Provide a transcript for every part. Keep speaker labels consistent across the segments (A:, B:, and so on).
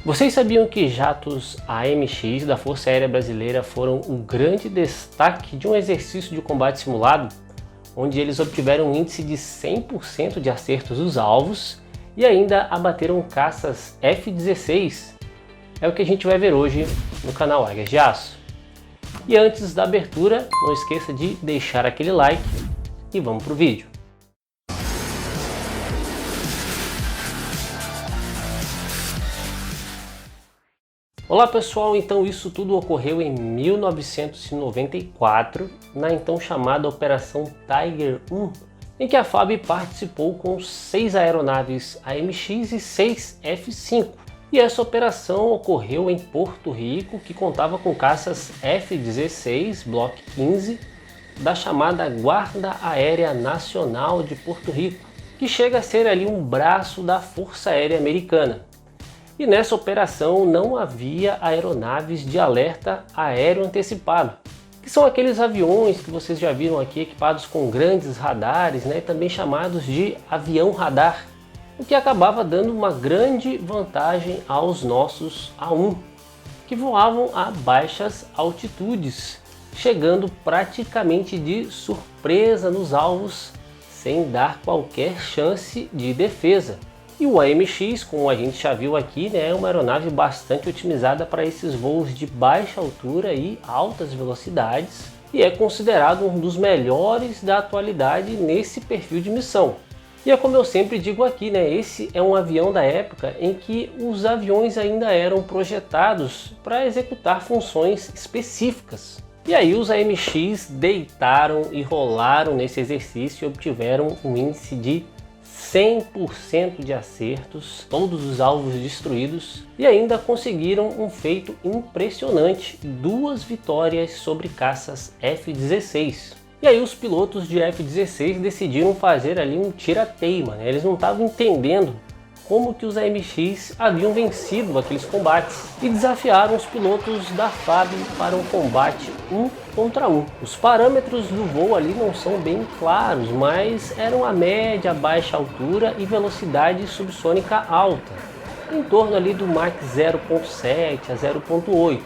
A: Vocês sabiam que jatos AMX da Força Aérea Brasileira foram um grande destaque de um exercício de combate simulado, onde eles obtiveram um índice de 100% de acertos dos alvos e ainda abateram caças F-16? É o que a gente vai ver hoje no canal Águias de Aço. E antes da abertura, não esqueça de deixar aquele like e vamos pro vídeo. Olá pessoal, então isso tudo ocorreu em 1994, na então chamada Operação Tiger I, em que a FAB participou com 6 aeronaves AMX e 6 F-5. E essa operação ocorreu em Porto Rico, que contava com caças F-16 Block 15 da chamada Guarda Aérea Nacional de Porto Rico, que chega a ser ali um braço da Força Aérea Americana. E nessa operação não havia aeronaves de alerta aéreo antecipado, que são aqueles aviões que vocês já viram aqui equipados com grandes radares, também chamados de avião radar, o que acabava dando uma grande vantagem aos nossos A1, que voavam a baixas altitudes, chegando praticamente de surpresa nos alvos sem dar qualquer chance de defesa. E o AMX, como a gente já viu aqui, é uma aeronave bastante otimizada para esses voos de baixa altura e altas velocidades, e é considerado um dos melhores da atualidade nesse perfil de missão. E é como eu sempre digo aqui, esse é um avião da época em que os aviões ainda eram projetados para executar funções específicas. E aí os AMX deitaram e rolaram nesse exercício e obtiveram um índice de 100% de acertos, todos os alvos destruídos, e ainda conseguiram um feito impressionante, 2 vitórias sobre caças F-16. E aí os pilotos de F-16 decidiram fazer ali um tira-teima, Eles não estavam entendendo como que os AMX haviam vencido aqueles combates e desafiaram os pilotos da FAB para um combate 1 contra 1. Os parâmetros do voo ali não são bem claros, mas eram a média, baixa altura e velocidade subsônica alta, em torno ali do Mach 0.7 a 0.8.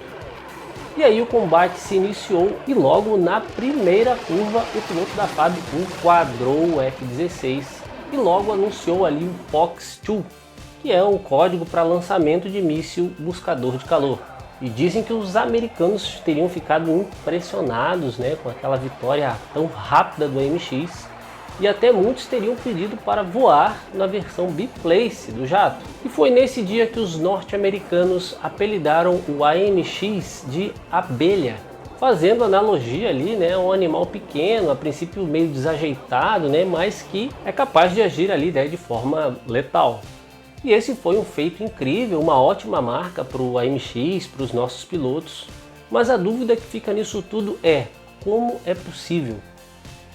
A: E aí o combate se iniciou e logo na primeira curva o piloto da FAB enquadrou o F-16 e logo anunciou ali o Fox-2, que é um código para lançamento de míssil buscador de calor. E dizem que os americanos teriam ficado impressionados com aquela vitória tão rápida do AMX, e até muitos teriam pedido para voar na versão biplace do jato. E foi nesse dia que os norte-americanos apelidaram o AMX de abelha, fazendo analogia ali, a um animal pequeno, a princípio meio desajeitado, mas que é capaz de agir ali de forma letal. E esse foi um feito incrível, uma ótima marca para o AMX, para os nossos pilotos. Mas a dúvida que fica nisso tudo é: como é possível?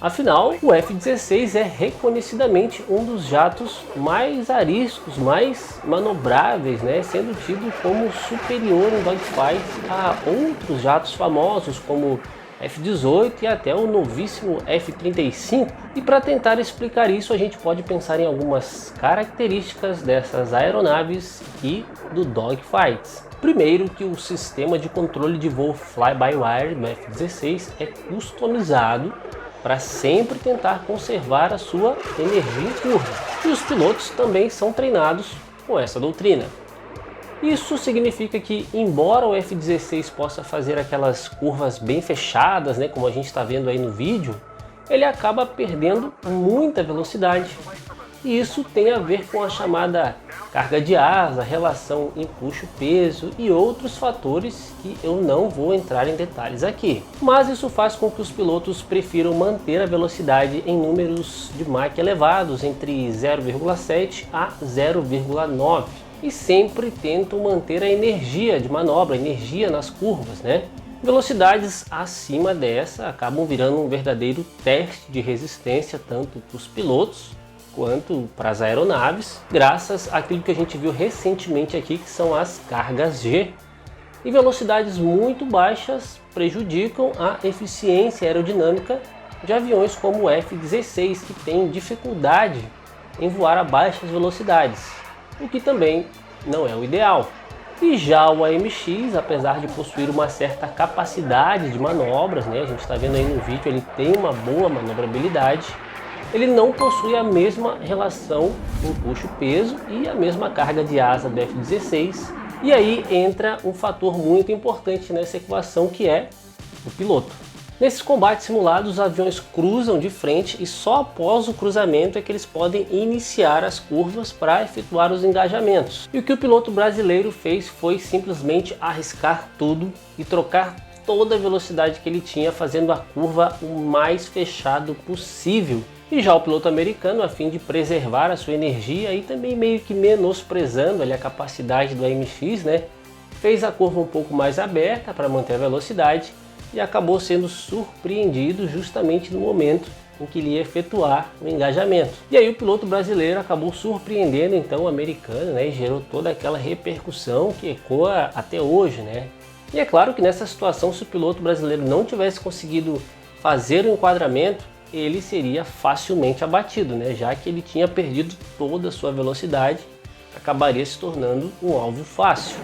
A: Afinal, o F-16 é reconhecidamente um dos jatos mais ariscos, mais manobráveis, sendo tido como superior em dogfight a outros jatos famosos como F-18 e até o novíssimo F-35. E para tentar explicar isso, a gente pode pensar em algumas características dessas aeronaves e do dogfights. Primeiro, que o sistema de controle de voo fly-by-wire do F-16 é customizado para sempre tentar conservar a sua energia em curva. E os pilotos também são treinados com essa doutrina. Isso significa que, embora o F-16 possa fazer aquelas curvas bem fechadas, como a gente está vendo aí no vídeo, ele acaba perdendo muita velocidade. E isso tem a ver com a chamada carga de asa, relação empuxo-peso e outros fatores que eu não vou entrar em detalhes aqui. Mas isso faz com que os pilotos prefiram manter a velocidade em números de Mach elevados, entre 0,7 a 0,9. E sempre tentam manter a energia de manobra, a energia nas curvas, Velocidades acima dessa acabam virando um verdadeiro teste de resistência tanto para os pilotos quanto para as aeronaves, graças àquilo que a gente viu recentemente aqui, que são as cargas G. E velocidades muito baixas prejudicam a eficiência aerodinâmica de aviões como o F-16, que tem dificuldade em voar a baixas velocidades, o que também não é o ideal. E já o AMX, apesar de possuir uma certa capacidade de manobras, né, a gente está vendo aí no vídeo, ele tem uma boa manobrabilidade, ele não possui a mesma relação empuxo-peso e a mesma carga de asa do F-16. E aí entra um fator muito importante nessa equação, que é o piloto. Nesses combates simulados, os aviões cruzam de frente e só após o cruzamento é que eles podem iniciar as curvas para efetuar os engajamentos. E o que o piloto brasileiro fez foi simplesmente arriscar tudo e trocar toda a velocidade que ele tinha, fazendo a curva o mais fechado possível. E já o piloto americano, a fim de preservar a sua energia e também meio que menosprezando ali a capacidade do AMX, né, fez a curva um pouco mais aberta para manter a velocidade e acabou sendo surpreendido justamente no momento em que ele ia efetuar o engajamento. E aí o piloto brasileiro acabou surpreendendo então o americano, né, e gerou toda aquela repercussão que ecoa até hoje, né? E é claro que nessa situação, se o piloto brasileiro não tivesse conseguido fazer o enquadramento, ele seria facilmente abatido, né? Já que ele tinha perdido toda a sua velocidade, acabaria se tornando um alvo fácil.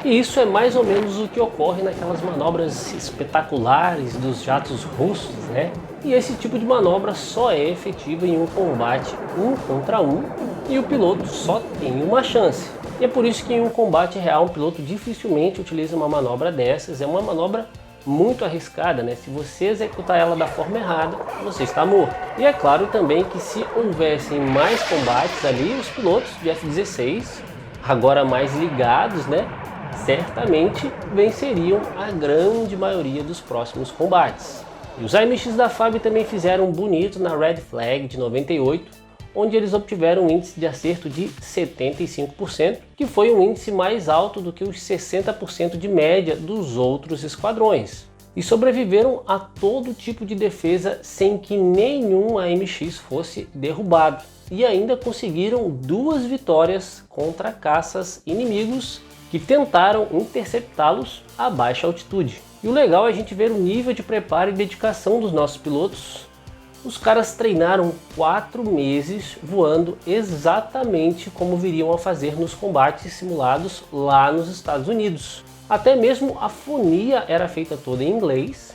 A: E isso é mais ou menos o que ocorre naquelas manobras espetaculares dos jatos russos, né? E esse tipo de manobra só é efetiva em um combate 1 contra 1 e o piloto só tem uma chance. E é por isso que em um combate real um piloto dificilmente utiliza uma manobra dessas. É uma manobra muito arriscada, né? Se você executar ela da forma errada, você está morto. E é claro também que se houvessem mais combates ali, os pilotos de F-16, agora mais ligados, né, certamente venceriam a grande maioria dos próximos combates. E os AMX da FAB também fizeram bonito na Red Flag de 98, onde eles obtiveram um índice de acerto de 75%, que foi um índice mais alto do que os 60% de média dos outros esquadrões. E sobreviveram a todo tipo de defesa sem que nenhum AMX fosse derrubado. E ainda conseguiram 2 vitórias contra caças inimigos que tentaram interceptá-los a baixa altitude. E o legal é a gente ver o nível de preparo e dedicação dos nossos pilotos. Os caras treinaram 4 meses voando exatamente como viriam a fazer nos combates simulados lá nos Estados Unidos. Até mesmo a fonia era feita toda em inglês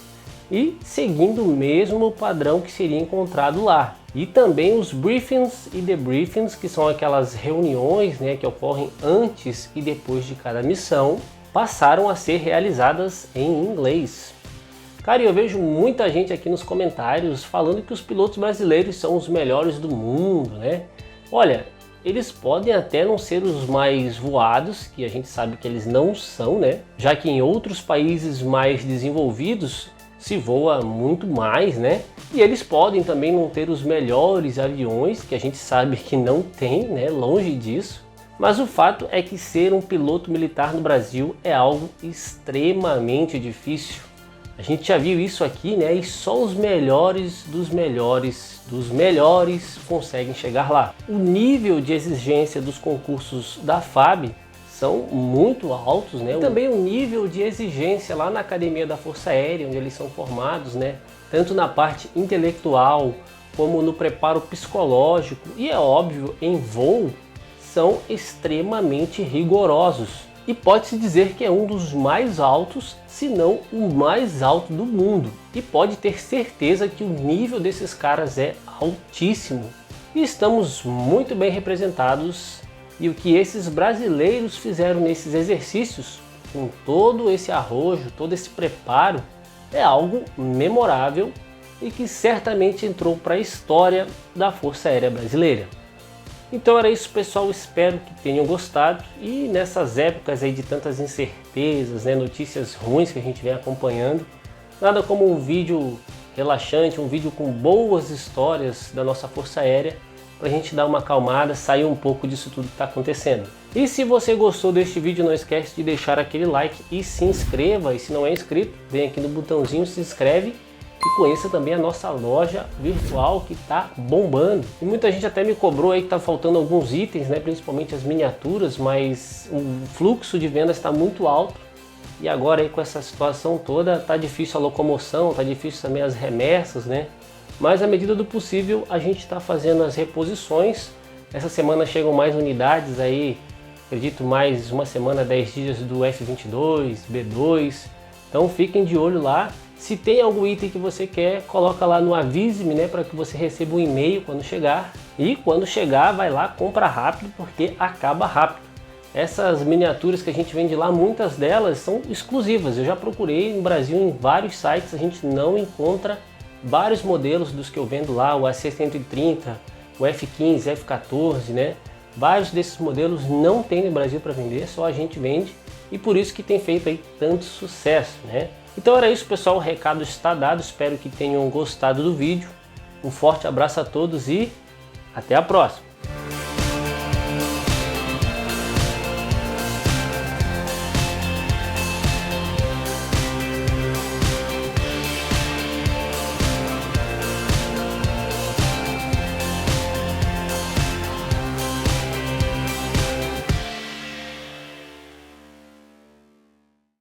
A: e seguindo o mesmo padrão que seria encontrado lá. E também os briefings e debriefings, que são aquelas reuniões, né, que ocorrem antes e depois de cada missão, passaram a ser realizadas em inglês. Cara, eu vejo muita gente aqui nos comentários falando que os pilotos brasileiros são os melhores do mundo, né? Olha, eles podem até não ser os mais voados, que a gente sabe que eles não são, né? Já que em outros países mais desenvolvidos se voa muito mais, né? E eles podem também não ter os melhores aviões, que a gente sabe que não tem, né? Longe disso. Mas o fato é que ser um piloto militar no Brasil é algo extremamente difícil. A gente já viu isso aqui, né? E só os melhores dos melhores conseguem chegar lá. O nível de exigência dos concursos da FAB são muito altos, né? E também o nível de exigência lá na Academia da Força Aérea, onde eles são formados, né? Tanto na parte intelectual como no preparo psicológico e, é óbvio, em voo, são extremamente rigorosos. E pode-se dizer que é um dos mais altos, se não o mais alto do mundo. E pode ter certeza que o nível desses caras é altíssimo. E estamos muito bem representados. E o que esses brasileiros fizeram nesses exercícios, com todo esse arrojo, todo esse preparo, é algo memorável e que certamente entrou para a história da Força Aérea Brasileira. Então era isso, pessoal, espero que tenham gostado. E nessas épocas aí de tantas incertezas, né, notícias ruins que a gente vem acompanhando, nada como um vídeo relaxante, um vídeo com boas histórias da nossa Força Aérea, para a gente dar uma acalmada, sair um pouco disso tudo que está acontecendo. E se você gostou deste vídeo, não esquece de deixar aquele like e se inscreva. E se não é inscrito, vem aqui no botãozinho, se inscreve. E conheça também a nossa loja virtual que está bombando. E muita gente até me cobrou aí que está faltando alguns itens, né? Principalmente as miniaturas, mas o fluxo de vendas está muito alto. E agora aí com essa situação toda, tá difícil a locomoção, tá difícil também as remessas, né? Mas à medida do possível a gente está fazendo as reposições. Essa semana chegam mais unidades aí acredito mais uma semana, 10 dias do F22, B2. Então fiquem de olho lá. Se tem algum item que você quer, coloca lá no Avise-me, né, para que você receba um e-mail quando chegar. E quando chegar, vai lá, compra rápido, porque acaba rápido. Essas miniaturas que a gente vende lá, muitas delas são exclusivas. Eu já procurei no Brasil em vários sites, a gente não encontra vários modelos dos que eu vendo lá, o AC130, o F15, F14, né? Vários desses modelos não tem no Brasil para vender, só a gente vende, e por isso que tem feito aí tanto sucesso, né? Então era isso, pessoal, o recado está dado, espero que tenham gostado do vídeo. Um forte abraço a todos e até a próxima!